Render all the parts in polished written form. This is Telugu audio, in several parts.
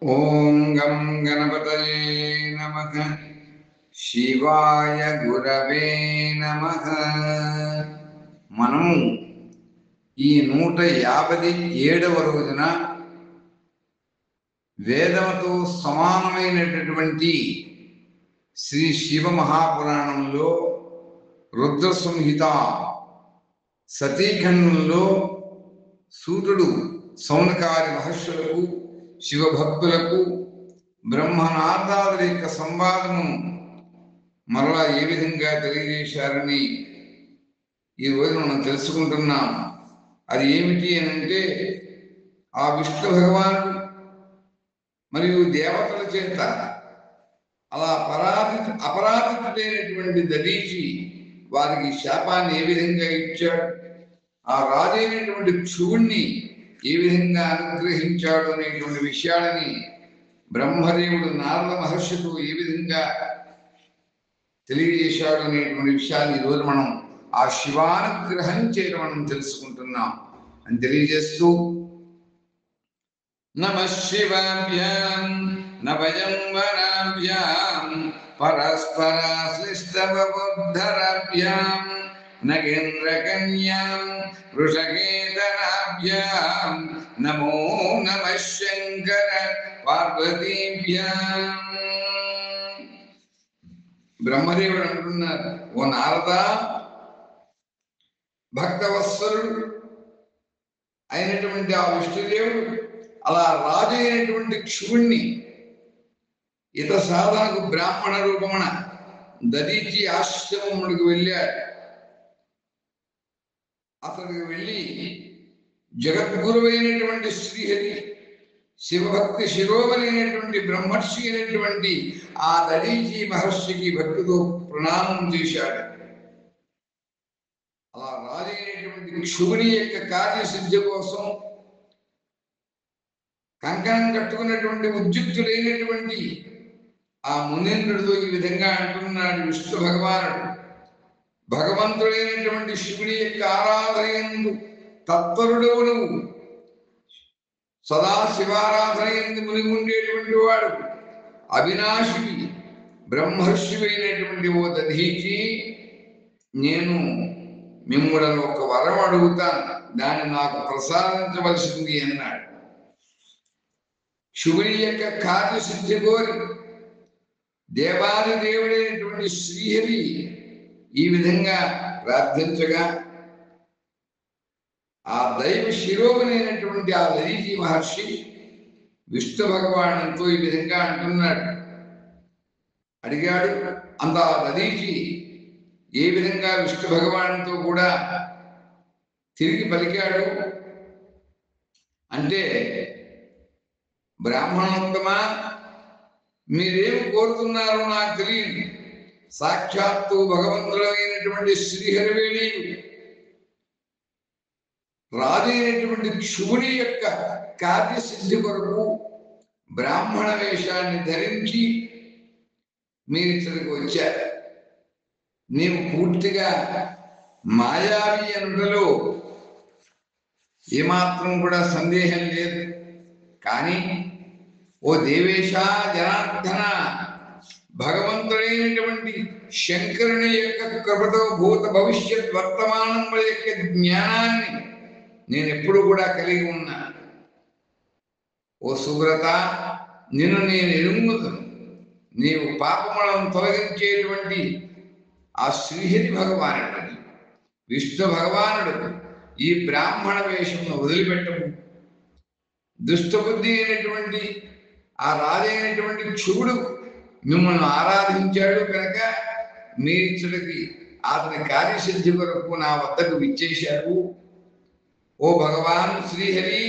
ఓం గం గణపతయే నమః. శివాయ గురవే నమః. మనము ఈ 157వ రోజున వేదముతో సమానమైనటువంటి శ్రీ శివ మహాపురాణంలో రుద్ర సంహిత సతీఖండంలో సూతుడు సౌనకాది మహర్షులకు శివభక్తులకు బ్రహ్మనాథాదుల యొక్క సంవాదము మరలా ఏ విధంగా తెలియజేశారని ఈరోజు మనం తెలుసుకుంటున్నాం. అది ఏమిటి అని అంటే, ఆ విష్ణు భగవానుడు మరియు దేవతల చేత అలా అపరాధితుడైనటువంటి దదీచి వారికి శాపాన్ని ఏ విధంగా ఇచ్చాడు, ఆ రాజైనటువంటి క్షువుణ్ణి ఏ విధంగా అనుగ్రహించాడు అనేటువంటి విషయాలని బ్రహ్మదేవుడు నారద మహర్షితో ఏ విధంగా తెలియజేశాడు అనేటువంటి విషయాన్ని ఈరోజు మనం ఆ శివానుగ్రహం చేయడం మనం తెలుసుకుంటున్నాం అని తెలియజేస్తూ, నమః శివాభ్యాం నభయం వరాభ్యాం పరస్పరాశ్లిష్టవబుద్ధరాభ్యాం నగేంద్రకన్యాం వృషకేతరాభ్యాం నమో నమః శంకర పార్వతీభ్యాం. బ్రహ్మదేవుడు అంటున్నారు, ఓ నారద, భక్తవత్సలుడు అయినటువంటి ఆ విష్ణుదేవుడు అలా రాజు అయినటువంటి క్షువుణ్ణి ఇత సాధనకు బ్రాహ్మణ రూపమున దదీచి ఆశ్రమముడికి వెళ్ళాడు. అతనికి వెళ్ళి జగద్గురువైనటువంటి శ్రీహరి శివభక్తి శిరోమణి బ్రహ్మర్షి అయినటువంటి ఆ దదీచి మహర్షికి భక్తితో ప్రణామం చేశాడు. అలా రాజైనటువంటి క్షువుని యొక్క కార్యసిద్ధి కోసం కంకణం కట్టుకున్నటువంటి ఉద్యుక్తుడైనటువంటి ఆ మునీంద్రుడితో ఈ విధంగా అంటున్నాడు విష్ణు భగవానుడు, భగవంతుడైనటువంటి శివుని యొక్క ఆరాధనయందు తత్పరుడవు నువ్వు, సదా శివారాధనయందు మునిగి ఉండేటువంటి వాడు, అవినాశివి బ్రహ్మర్షివైనటువంటి ఓ దధీచి, నేను మిమ్మల్ని ఒక వరం అడుగుతాను, దాన్ని నాకు ప్రసాదించవలసింది అన్నాడు. శివుని యొక్క కార్యసిద్ధి కోరి దేవాది దేవుడైనటువంటి శ్రీహరి ఈ విధంగా ప్రార్థించగా, ఆ దైవ శిరోమణైనటువంటి ఆ దదీచి మహర్షి విష్ణు భగవానుతో ఈ విధంగా అంటున్నాడు, అడిగాడు. అంత దదీచి ఏ విధంగా విష్ణు భగవానుతో కూడా తిరిగి పలికాడు అంటే, బ్రాహ్మణోత్తమా, మీరేమి కోరుతున్నారో నాకు తెలియదు. సాక్షాత్తు భగవంతుడైనటువంటి శ్రీహరివేణి రాజైనటువంటి క్షువుని యొక్క కార్యసిద్ధి కొరకు బ్రాహ్మణ వేషాన్ని ధరించి మీరు ఇక్కడికి వచ్చారు. నీవు పూర్తిగా మాయావి అనుటలో ఏమాత్రం కూడా సందేహం లేదు. కానీ ఓ దేవేశ జనార్దన, భగవంతుడైనటువంటి శంకరుని యొక్క కృపతో భూత భవిష్యత్ వర్తమానముల యొక్క జ్ఞానాన్ని నేను ఎప్పుడు కూడా కలిగి ఉన్నా. ఓ సుబ్రత, నిన్ను నేను ఎరుగుదును. నీవు పాపములను తొలగించేటువంటి ఆ శ్రీహరి భగవానుడు విష్ణు భగవానుడు ఈ బ్రాహ్మణ వేషమును వదిలిపెట్టము. దుష్టబుద్ధి అయినటువంటి ఆ రాజైనటువంటి క్షువుడు మిమ్మల్ని ఆరాధించాడు కనుక మీరిచ్చడికి అతని కార్యసిద్ధి కొరకు నా వద్దకు విచ్చేశారు. ఓ భగవాన్ శ్రీహరి,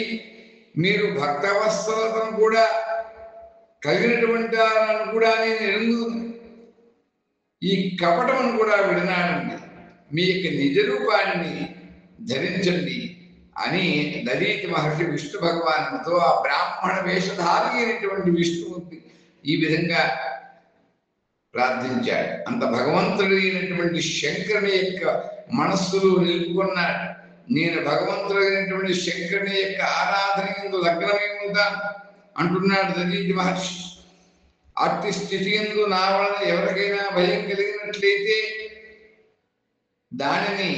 మీరు భక్తవత్సలతను కూడా కలిగినటువంటి వారిని కూడా నేను ఎరుగుదును. ఈ కపటమును కూడా విడనాడండి, మీ యొక్క నిజ రూపాన్ని ధరించండి అని దదీచి మహర్షి విష్ణు భగవానుతో ఆ బ్రాహ్మణ వేషధారి అయినటువంటి విష్ణుమూర్తి ఈ విధంగా ప్రార్థించాడు. అంత భగవంతుడైనటువంటి శంకరుని యొక్క మనస్సులో నిలుపుకున్నాడు. నేను భగవంతుడైనటువంటి శంకరుని యొక్క ఆరాధన ఎందు లగ్నమై ఉంటాను. అంటున్నాడు దదీచి మహర్షి. అట్టి స్థితి ఎందు నా వలన ఎవరికైనా భయం కలిగినట్లయితే దానిని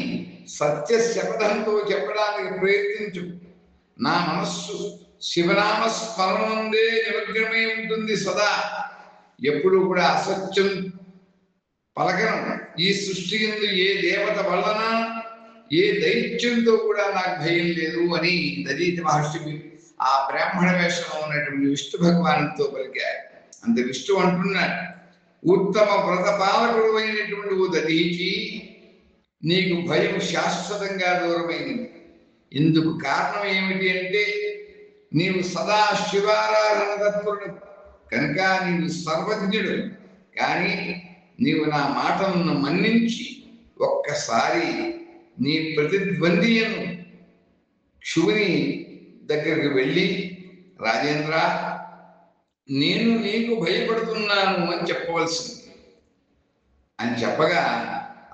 సత్య శపథంతో చెప్పడానికి ప్రయత్నించు. నా మనస్సు శివనామ స్మరణందే నిమగ్నమై ఉంటుంది సదా. ఎప్పుడు కూడా అసత్యం పలకను. ఈ సృష్టి ఎందు ఏ దేవత వలన ఏ దైత్యంతో కూడా నాకు భయం లేదు అని దదీచి మహర్షి ఆ బ్రాహ్మణ వేషంలో ఉన్నటువంటి విష్ణు భగవానుడితో పలికారు. అంత విష్ణు అంటున్నాడు, ఉత్తమ వ్రత పాలకుడు అయినటువంటి ఓ దదీచి, నీకు భయం శాశ్వతంగా దూరమైనది. ఇందుకు కారణం ఏమిటి అంటే నీవు సదా శివారాధన తత్పరుడు కనుక నీవు సర్వజ్ఞుడు. కానీ నీవు నా మాటలను మన్నించి ఒక్కసారి నీ ప్రతిద్వంద్వియను శివుని దగ్గరికి వెళ్ళి, రాజేంద్ర, నేను నీకు భయపడుతున్నాను అని చెప్పవలసింది అని చెప్పగా,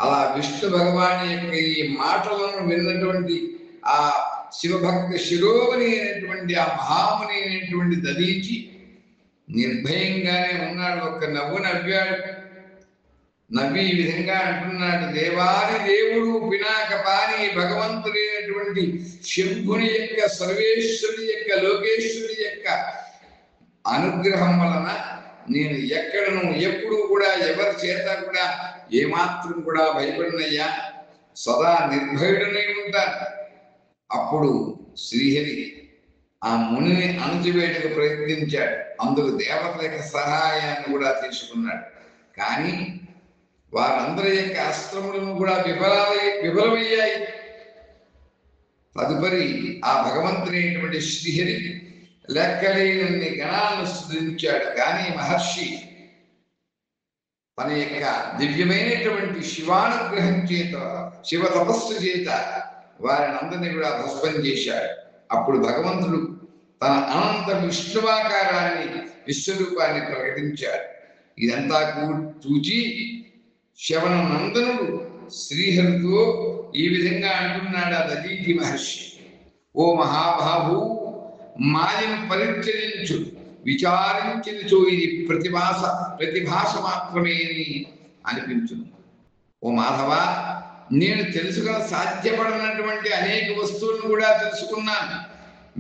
అలా విష్ణు భగవాన్ యొక్క ఈ మాటలను విన్నటువంటి ఆ శివభక్త శిరోమణి అయినటువంటి ఆ మహాముని అయినటువంటి దదీచి నిర్భయంగానే ఉన్నాడు. ఒక్క నవ్వు నవ్వాడు. నవ్వి ఈ విధంగా అంటున్నాడు, దేవాది దేవుడు పినాకపాని భగవంతుడైనటువంటి శంభుని యొక్క, సర్వేశ్వరుడి యొక్క, లోకేశ్వరుడి యొక్క అనుగ్రహం వలన నేను ఎక్కడను ఎప్పుడు కూడా ఎవరి చేత కూడా ఏమాత్రం కూడా భయపడినయ్యా, సదా నిర్భయుడనై ఉంటాను. అప్పుడు శ్రీహరి ఆ మునిని అణచివేయడానికి ప్రయత్నించాడు. అందుకు దేవతల యొక్క సహాయాన్ని కూడా తీసుకున్నాడు. కానీ వారందరి యొక్క అస్త్రములను కూడా విఫలమయ్యాయి. తదుపరి ఆ భగవంతుడైనటువంటి శ్రీహరి లెక్కలేని గణాలను సృజించాడు. కానీ మహర్షి తన యొక్క దివ్యమైనటువంటి శివానుగ్రహం చేత, శివ తపస్సు చేత వారిని అందరినీ కూడా భస్మం చేశాడు. అప్పుడు భగవంతుడు తన అనంత విష్ణువాకారాన్ని, విశ్వరూపాన్ని ప్రకటించాడు. ఇదంతా చూచి శవన నందనుడు శ్రీహరితో ఈ విధంగా అంటున్నాడు ఆ దదీచి మహర్షి, ఓ మహాబాహు, మాయను పరిత్యజించు, విచారించినచో ఇది ప్రతిభాస మాత్రమే అనిపించును. ఓ మాధవ, నేను తెలుసుకున్న సాధ్యపడినటువంటి అనేక వస్తువులను కూడా తెలుసుకున్నాను.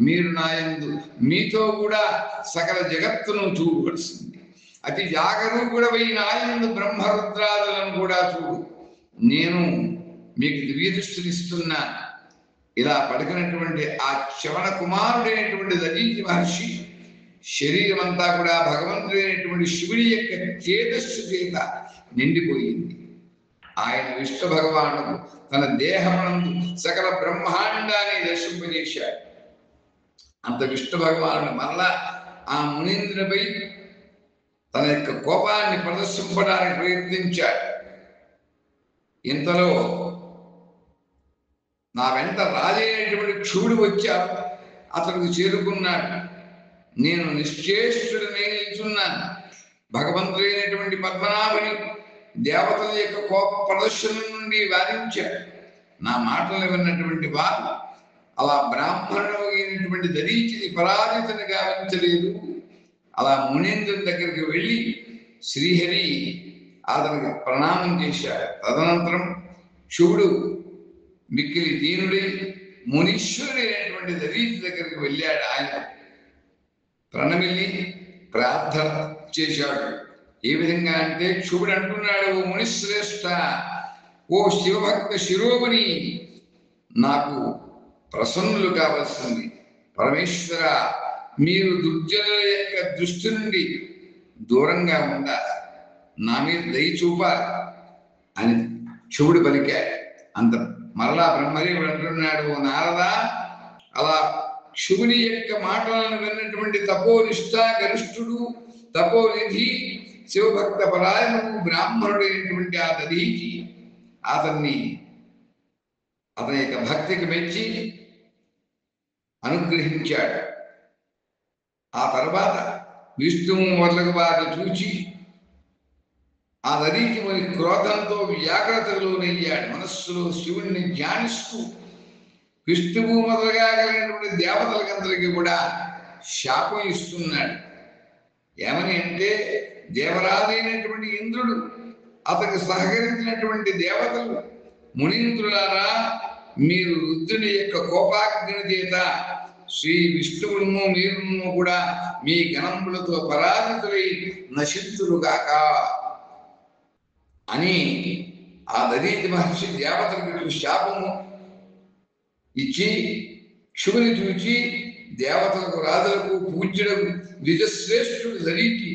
మీరు నాయందు మీతో కూడా సకల జగత్తును చూడవలసింది. అతి జాగరూకుడవై నాయందు బ్రహ్మరుద్రాదులను కూడా చూడు. నేను మీకు దివ్య దృష్టినిస్తున్నాను. ఇలా పలికినటువంటి ఆ శ్రవణ కుమారుడైనటువంటి దదీచి మహర్షి శరీరం అంతా కూడా భగవంతుడైనటువంటి శివుడి యొక్క చేతస్సు చేత నిండిపోయింది. ఆయన విష్ణు భగవానుడు తన దేహమునందు సకల బ్రహ్మాండాన్ని దర్శింపజేశాడు. అంత విష్ణు భగవానుడు మరలా ఆ మునీంద్రుడిపై తన యొక్క కోపాన్ని ప్రదర్శింపడానికి ప్రయత్నించాడు. ఇంతలో నా వెంట రాజైనటువంటి క్షువుడు వచ్చాడు. అతనికి చేరుకున్నాడు. నేను నిశ్చేష్టుడనే నిల్చున్నాను. భగవంతుడైనటువంటి పద్మనాభుని దేవతల యొక్క కోప ప్రదర్శన నుండి వారించాడు. నా మాటలు విన్నటువంటి వారు అలా బ్రాహ్మణుడు అయినటువంటి దదీచిని పరాజితుని గావించలేదు. అలా మునీంద్రుని దగ్గరికి వెళ్ళి శ్రీహరి అతనికి ప్రణామం చేశాడు. తదనంతరం శివుడు మిక్కిలి దీనుడై మునీశ్వరుడైనటువంటి దదీచి దగ్గరికి వెళ్ళాడు. ఆయన ప్రణమిల్లి ప్రార్థన చేశాడు. ఏ విధంగా అంటే శివుడు అంటున్నాడు, ఓ మునిశ్రేష్ఠ, ఓ శివభక్త శిరోమణి, నాకు ప్రసన్నులు కావలసింది. పరమేశ్వర, మీరు దుర్జనుల యొక్క దృష్టి నుండి దూరంగా ఉండాలి, నా మీద దయ చూపాలి అని శివుడు పలికాడు. అంత మరలా బ్రహ్మదేవుడు అంటున్నాడు, ఓ నారదా, అలా శివుని యొక్క మాటలను విన్నటువంటి తపోనిష్ట గరిష్ఠుడు, తపోనిధి, శివభక్త పరాయణుడు, బ్రాహ్మణుడైనటువంటి ఆ దదీచి అతని యొక్క భక్తికి మెచ్చి అనుగ్రహించాడు. ఆ తర్వాత విష్ణువు మొదలగు వారిని చూచి ఆ దదీచి మరి క్రోధంతో వ్యాఘ్రతకు లోనయ్యాడు. మనస్సులో శివుణ్ణి ధ్యానిస్తూ విష్ణువు మొదలుగా కలిగినటువంటి దేవతలకందరికీ కూడా శాపం ఇస్తున్నాడు. ఏమని అంటే, దేవరాజైనటువంటి ఇంద్రుడు, అతనికి సహకరించినటువంటి దేవతలు, మునీంద్రులారా, మీరు రుద్రుని యొక్క కోపాగ్ని చేత శ్రీ విష్ణువును మీరును కూడా మీ గణములతో పరాజితులై నశించులుగాక అని ఆ దదీతి మహర్షి దేవతలకు శాపము ఇచ్చి, శివుని చూచి దేవతలకు, రాజులకు, పూజ్యులకు ద్విజశ్రేష్ఠుడు దదీతి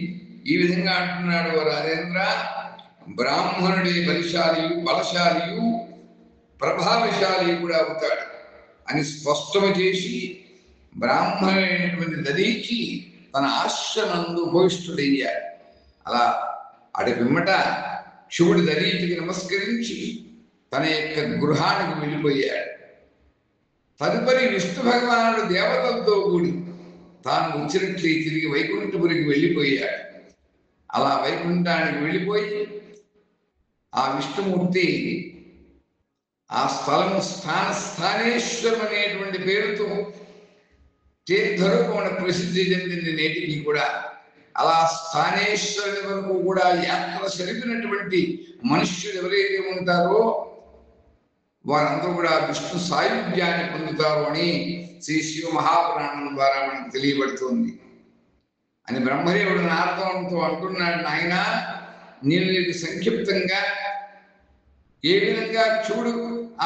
ఈ విధంగా అంటున్నాడు: రాజేంద్ర, బ్రాహ్మణుడే బలశాలియు ప్రభావశాలి కూడా అవుతాడు అని స్పష్టము చేసి, బ్రాహ్మణుడైనటువంటి దదీచి తన ఆశ్రమందు భూయిష్ఠుడయ్యాడు. అలా అటు పిమ్మట శివుడు దదీచికి నమస్కరించి తన యొక్క గృహానికి వెళ్ళిపోయాడు. తదుపరి విష్ణు భగవానుడు దేవతలతో కూడి తాను వచ్చినట్లే తిరిగి వైకుంఠపురికి వెళ్ళిపోయాడు. అలా వైకుంఠానికి వెళ్ళిపోయి ఆ విష్ణుమూర్తి ఆ స్థలము స్థానేశ్వరం అనేటువంటి పేరుతో తీర్థరూపమున ప్రసిద్ధి చెందింది నేటికి కూడా. అలా స్థానేశ్వరుని వరకు కూడా యాత్ర జరిపినటువంటి మనుష్యులు ఎవరైతే ఉంటారో వారందరూ కూడా విష్ణు సాయుధ్యాన్ని పొందుతారు అని శ్రీ శివ మహాపురాణం ద్వారా మనకు తెలియబడుతుంది అని బ్రహ్మదేవుడు నారదునితో అంటున్నాడు: నాయన, నేను నీకు సంక్షిప్తంగా ఏ విధంగా చూడు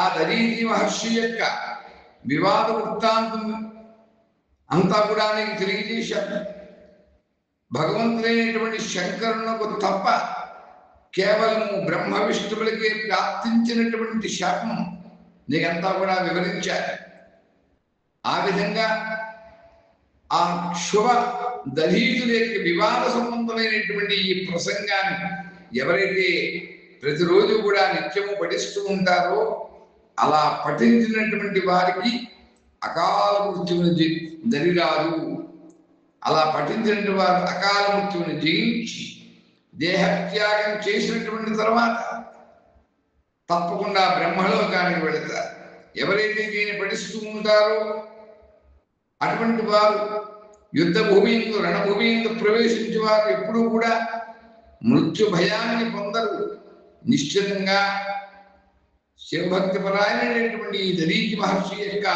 ఆ దదీచి మహర్షి యొక్క వివాద వృత్తాంతం అంతా కూడా నీకు తెలియజేశాను. భగవంతుడైనటువంటి శంకరునకు తప్ప కేవలము బ్రహ్మ విష్ణువులకే ప్రాప్తించినటువంటి శాపం నీకంతా కూడా వివరించారు. ఆ విధంగా ఆ శుభ దదీతుల యొక్క వివాద సంబంధమైనటువంటి ఈ ప్రసంగాన్ని ఎవరైతే ప్రతిరోజు కూడా నిత్యము పఠిస్తూ ఉంటారో అలా పఠించినటువంటి వారికి అకాల మృత్యువును దరిరాదు. అలా పఠించినటువంటి వారు అకాల మృత్యువును జయించి దేహత్యాగం చేసినటువంటి తర్వాత తప్పకుండా బ్రహ్మలోకానికి వెళతారు. ఎవరైతే దీన్ని పఠిస్తూ ఉంటారో అటువంటి వారు యుద్ధ భూమి ఎందు, రణభూమి ఎందు ప్రవేశించే వారు ఎప్పుడూ కూడా మృత్యు భయాన్ని పొందరు. నిశ్చితంగా శివభక్తి పరాయణమైనటువంటి ఈ దదీచి మహర్షి యొక్క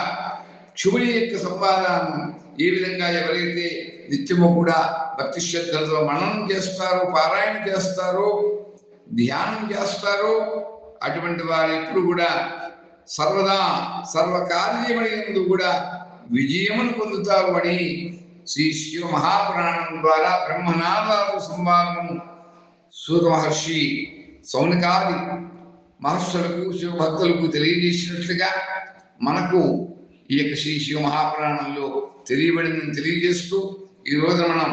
శివుని యొక్క సంవాదాన్ని ఏ విధంగా ఎవరైతే నిత్యము కూడా భక్తి శ్రద్ధలతో మననం చేస్తారో, పారాయణ చేస్తారో, ధ్యానం చేస్తారో అటువంటి వారు ఎప్పుడు కూడా సర్వదా సర్వకార్యములందు కూడా విజయమును పొందుతారు అని శ్రీ శివ మహాపురాణం ద్వారా బ్రహ్మనాథాదు సంవాదము సూత మహర్షి సౌనకాది మహర్షులకు శివభక్తులకు తెలియజేసినట్లుగా మనకు ఈ యొక్క శ్రీ శివ మహాపురాణంలో తెలియబడిందని తెలియజేస్తూ ఈ రోజు మనం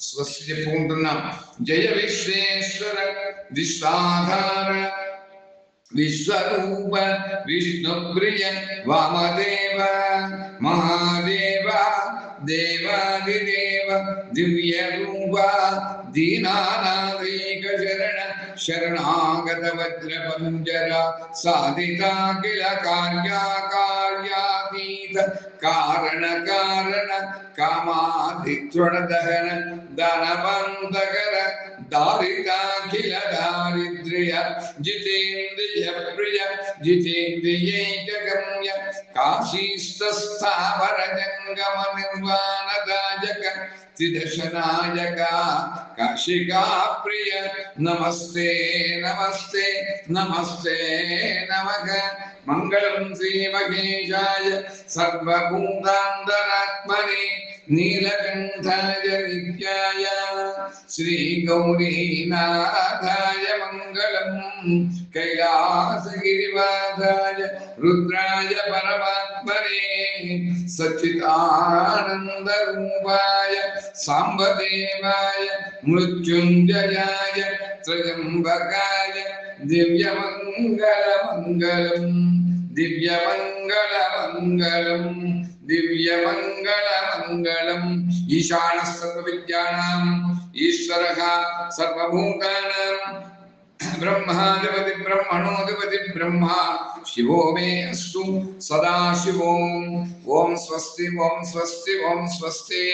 స్వస్తి చెప్పుకుంటున్నాం. జయ విశ్వేశ్వర విశ్వాధార విశ్వరూప విష్ణుప్రియ వామదేవ మహాదేవ దేవాదిదేవ దివ్య రూప దీనానాదైక శరణ శరణాగత వజ్ర పంజర సాధితాఖిల కార్యాకార్యాతీత కారణ కారణ కామాధిత్వణ దహన ధనవంతకర దారితాఖిల దారిద్ర్య జితేంద్రియ ప్రియ జితేంద్రియైకగమ్య కాశీస్థావర జంగమ నిర్వాణదాయక త్రిదశనాయక కాశికా ప్రియ నమస్తే నమస్తే నమస్తే నమః. మంగళం శ్రీ మహేశాయ సర్వభూతాంతరాత్మనే నీలకంఠాయ నిత్యాయ శ్రీ గౌరీనాథాయ మంగళం. కైలాసగిరివాసాయ రుద్రాయ పరమాత్మనే సచ్చిదానంద రూపాయ సాంబదేవాయ మృత్యుంజయాయ త్రయంబకాయ దివ్యమంగళమంగళం దివ్యమంగళమంగళం దివ్యమంగళమంగళం. ఈశానः సర్వవిద్యానాం ఈశ్వరः సర్వభూతానాం ब्रह्माधिपति ब्रह्मणोऽधिपति ब्रह्मा शिवो मे अस्तु सदा शिवोम। ओम स्वस्ति ओम स्वस्ति ओम स्वस्ति।